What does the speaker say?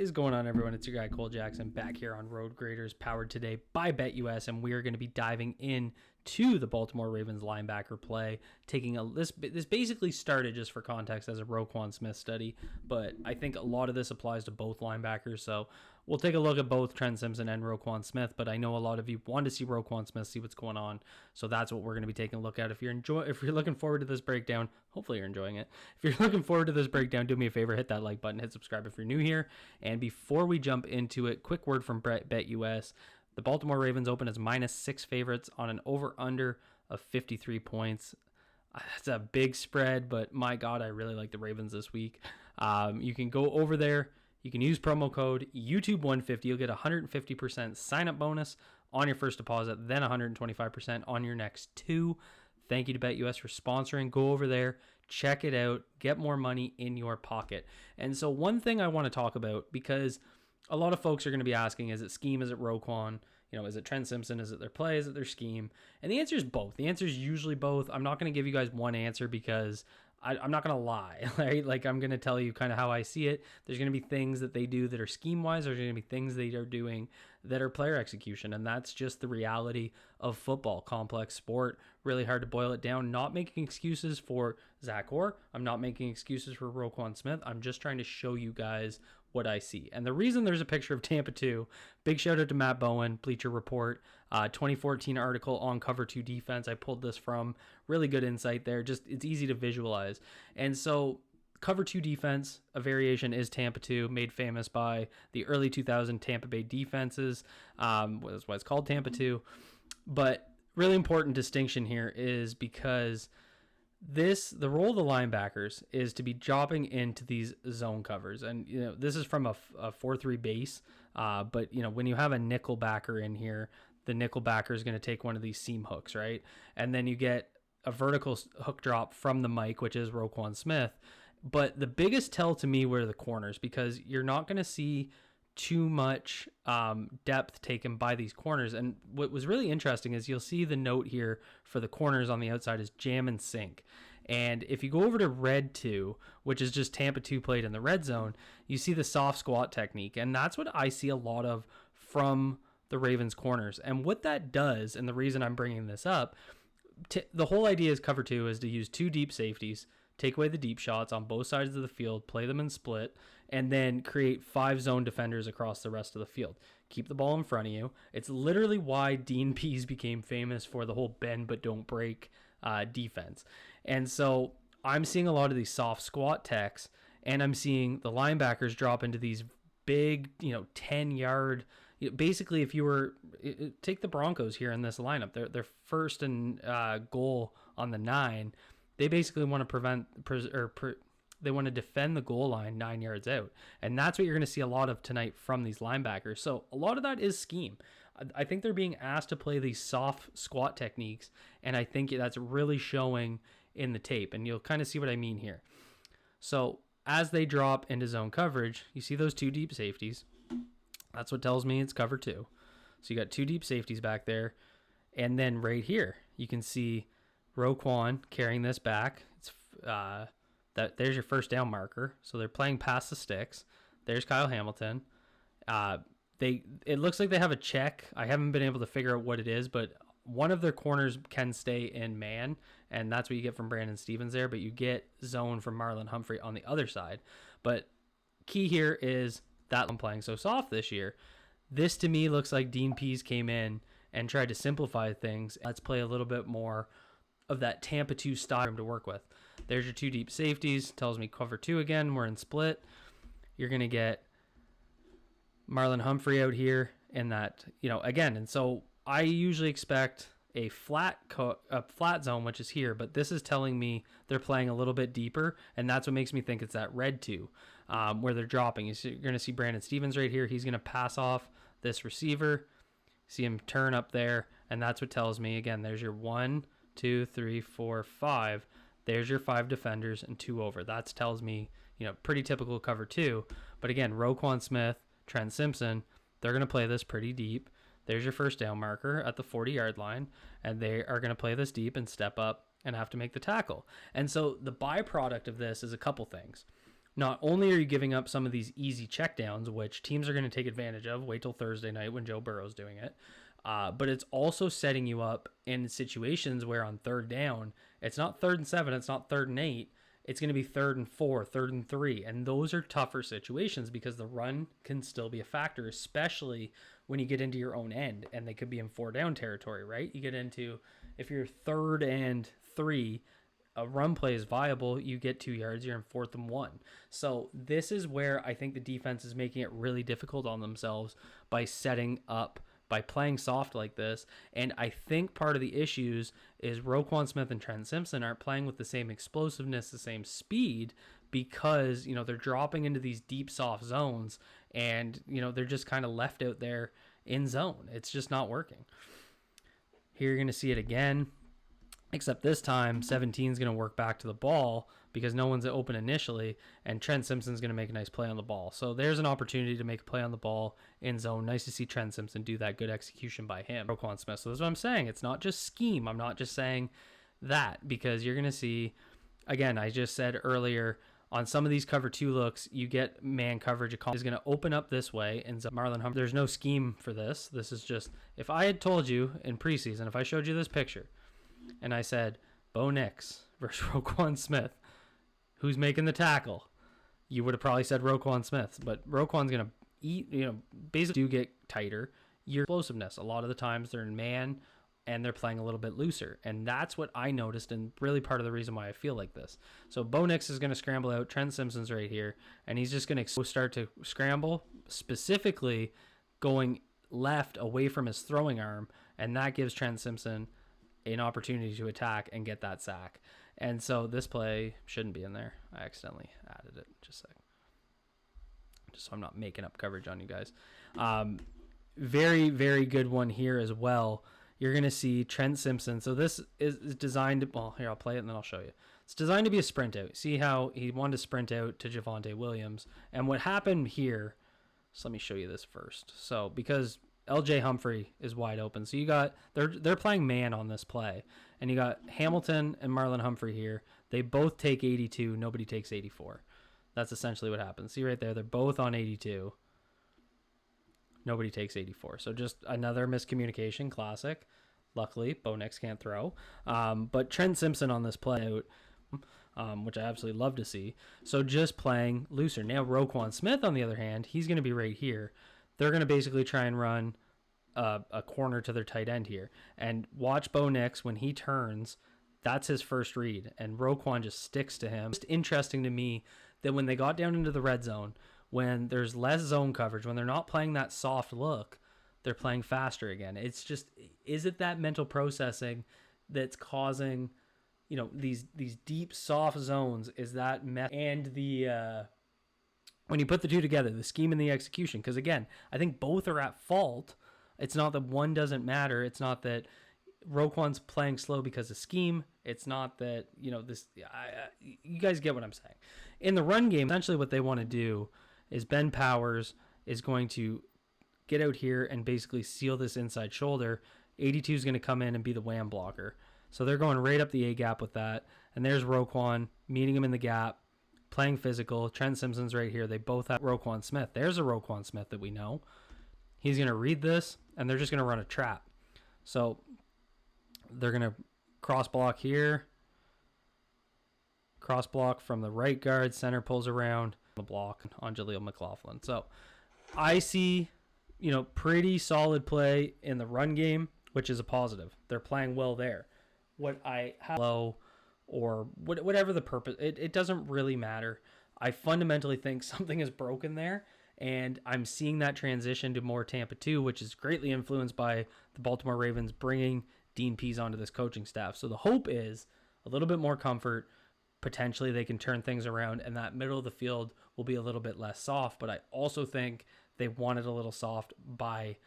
is going on, everyone? It's your guy Cole Jackson back here on Road Graders, powered today by BetUS, and we are going to be diving in to the Baltimore Ravens linebacker play. This basically started, just for context, as a ROQUAN Smith study, but I think a lot of this applies to both linebackers. So we'll take a look at both Trent Simpson and ROQUAN Smith, but I know a lot of you want to see ROQUAN Smith, see what's going on. So that's what we're going to be taking a look at. If you're looking forward to this breakdown, hopefully you're enjoying it. If you're looking forward to this breakdown, do me a favor, hit that like button, hit subscribe if you're new here. And before we jump into it, quick word from BetUS. The Baltimore Ravens open as -6 favorites on an over-under of 53 points. That's a big spread, but my God, I really like the Ravens this week. You can go over there. You can use promo code YouTube150. You'll get a 150% sign-up bonus on your first deposit, then 125% on your next two. Thank you to BetUS for sponsoring. Go over there, check it out, get more money in your pocket. And so one thing I want to talk about, because a lot of folks are going to be asking, is it scheme? Is it ROQUAN? Is it Trent Simpson? Is it their play? Is it their scheme? And the answer is both. The answer is usually both. I'm not going to give you guys one answer because I'm not going to lie, right? Like, I'm going to tell you kind of how I see it. There's going to be things that they do that are scheme-wise. There's going to be things they are doing that are player execution. And that's just the reality of football. Complex sport, really hard to boil it down. Not making excuses for Zach Orr. I'm not making excuses for ROQUAN Smith. I'm just trying to show you guys what I see. And the reason there's a picture of Tampa 2, big shout out to Matt Bowen, Bleacher Report, 2014 article on Cover 2 defense. I pulled this from. Really good insight there. Just, it's easy to visualize. And so Cover 2 defense, a variation, is Tampa 2, made famous by the early 2000 Tampa Bay defenses. That's why it's called Tampa 2. But really important distinction here is because the role of the linebackers is to be dropping into these zone covers. And, this is from a 4-3 base. But, when you have a nickel backer in here, the nickel backer is going to take one of these seam hooks, right? And then you get a vertical hook drop from the Mike, which is ROQUAN Smith. But the biggest tell to me were the corners, because you're not going to see too much depth taken by these corners. And what was really interesting is you'll see the note here for the corners on the outside is jam and sink. And if you go over to red 2, which is just Tampa 2 played in the red zone, you see the soft squat technique. And that's what I see a lot of from the Ravens corners. And what that does, and the reason I'm bringing this up, the whole idea is Cover 2 is to use 2 deep safeties, take away the deep shots on both sides of the field, play them in split, and then create 5 zone defenders across the rest of the field. Keep the ball in front of you. It's literally why Dean Pease became famous for the whole bend but don't break defense. And so I'm seeing a lot of these soft squat techs, and I'm seeing the linebackers drop into these big, 10-yard. Basically, if you were take the Broncos here in this lineup, they're first and goal on the 9. They basically want to they want to defend the goal line 9 yards out. And that's what you're going to see a lot of tonight from these linebackers. So a lot of that is scheme. I think they're being asked to play these soft squat techniques, and I think that's really showing in the tape. And you'll kind of see what I mean here. So as they drop into zone coverage, you see those 2 deep safeties. That's what tells me it's Cover 2. So you got 2 deep safeties back there. And then right here, you can see ROQUAN carrying this back. It's there's your first down marker. So they're playing past the sticks. There's Kyle Hamilton. It looks like they have a check. I haven't been able to figure out what it is, but one of their corners can stay in man, and that's what you get from Brandon Stevens there, but you get zone from Marlon Humphrey on the other side. But key here is that I'm playing so soft this year. This to me looks like Dean Pease came in and tried to simplify things. Let's play a little bit more of that Tampa 2 style to work with. There's your 2 deep safeties. Tells me Cover 2 again. We're in split. You're going to get Marlon Humphrey out here in that, again. And so I usually expect a flat zone, which is here, but this is telling me they're playing a little bit deeper, and that's what makes me think it's that red 2 where they're dropping. You're going to see Brandon Stevens right here. He's going to pass off this receiver. See him turn up there, and that's what tells me, again, there's your 1, 2, 3, 4, 5. There's your 5 defenders and 2 over. That tells me, pretty typical Cover 2. But again, ROQUAN Smith, Trent Simpson, they're going to play this pretty deep. There's your first down marker at the 40-yard line, and they are going to play this deep and step up and have to make the tackle. And so the byproduct of this is a couple things. not only are you giving up some of these easy checkdowns, which teams are going to take advantage of, wait till Thursday night when Joe Burrow's doing it, but it's also setting you up in situations where on third down, it's not 3rd and 7, it's not 3rd and 8, it's going to be 3rd and 4, 3rd and 3. And those are tougher situations because the run can still be a factor, especially when you get into your own end and they could be in 4-down territory, right? You get into, if you're 3rd and 3, a run play is viable, you get 2 yards, you're in 4th and 1. So this is where I think the defense is making it really difficult on themselves by setting up, by playing soft like this. And I think part of the issues is ROQUAN Smith and Trent Simpson aren't playing with the same explosiveness, the same speed, because, you know, they're dropping into these deep soft zones and, you know, they're just kind of left out there in zone. It's just not working. Here you're going to see it again. Except this time, 17 is going to work back to the ball because no one's open initially, and Trent Simpson's going to make a nice play on the ball. So there's an opportunity to make a play on the ball in zone. Nice to see Trent Simpson do that. Good execution by him. ROQUAN Smith. So that's what I'm saying. It's not just scheme. I'm not just saying that, because you're going to see, again, I just said earlier, on some of these cover 2 looks, you get man coverage. A is going to open up this way, and Marlon Humphrey. There's no scheme for this. This is just, if I had told you in preseason, if I showed you this picture, and I said, Bo Nix versus ROQUAN Smith, who's making the tackle? You would have probably said ROQUAN Smith, but ROQUAN's going to eat, you know, basically do get tighter. Your explosiveness, a lot of the times they're in man and they're playing a little bit looser. And that's what I noticed, and really part of the reason why I feel like this. So Bo Nix is going to scramble out. Trent Simpson's right here, and he's just going to start to scramble, specifically going left away from his throwing arm, and that gives Trent Simpson an opportunity to attack and get that sack. And so this play shouldn't be in there. I accidentally added it. Just a second. Just so I'm not making up coverage on you guys. Very, very good one here as well. You're going to see Trent Simpson. So this is designed to, well, here, I'll play it and then I'll show you. It's designed to be a sprint out. See how he wanted to sprint out to Javonte Williams. And what happened here, so let me show you this first. So because LJ Humphrey is wide open. So you got, they're playing man on this play. And you got Hamilton and Marlon Humphrey here. They both take 82. Nobody takes 84. That's essentially what happens. See right there, they're both on 82. Nobody takes 84. So just another miscommunication, classic. Luckily, Bo Nix can't throw. But Trent Simpson on this play out, which I absolutely love to see. So just playing looser. Now ROQUAN Smith, on the other hand, he's going to be right here. They're going to basically try and run a corner to their tight end here. And watch Bo Nix, when he turns, that's his first read. And ROQUAN just sticks to him. It's interesting to me that when they got down into the red zone, when there's less zone coverage, when they're not playing that soft look, they're playing faster again. It's just, is it that mental processing that's causing, you know, these deep soft zones? Is that and the when you put the two together, the scheme and the execution, because again, I think both are at fault. It's not that one doesn't matter. It's not that ROQUAN's playing slow because of scheme. It's not that, you know, this. You guys get what I'm saying. In the run game, essentially what they want to do is Ben Powers is going to get out here and basically seal this inside shoulder. 82 is going to come in and be the wham blocker. So they're going right up the A gap with that. And there's ROQUAN meeting him in the gap, playing physical. Trent Simpson's right here. They both have ROQUAN Smith. There's a ROQUAN Smith that we know. He's going to read this, and they're just going to run a trap. So they're going to cross block here. Cross block from the right guard. Center pulls around the block on Jaleel McLaughlin. So I see, you know, pretty solid play in the run game, which is a positive. They're playing well there. What I have low or whatever the purpose, it doesn't really matter. I fundamentally think something is broken there, and I'm seeing that transition to more Tampa 2, which is greatly influenced by the Baltimore Ravens bringing Dean Pease onto this coaching staff. So the hope is a little bit more comfort. Potentially they can turn things around, and that middle of the field will be a little bit less soft. But I also think they want it a little soft by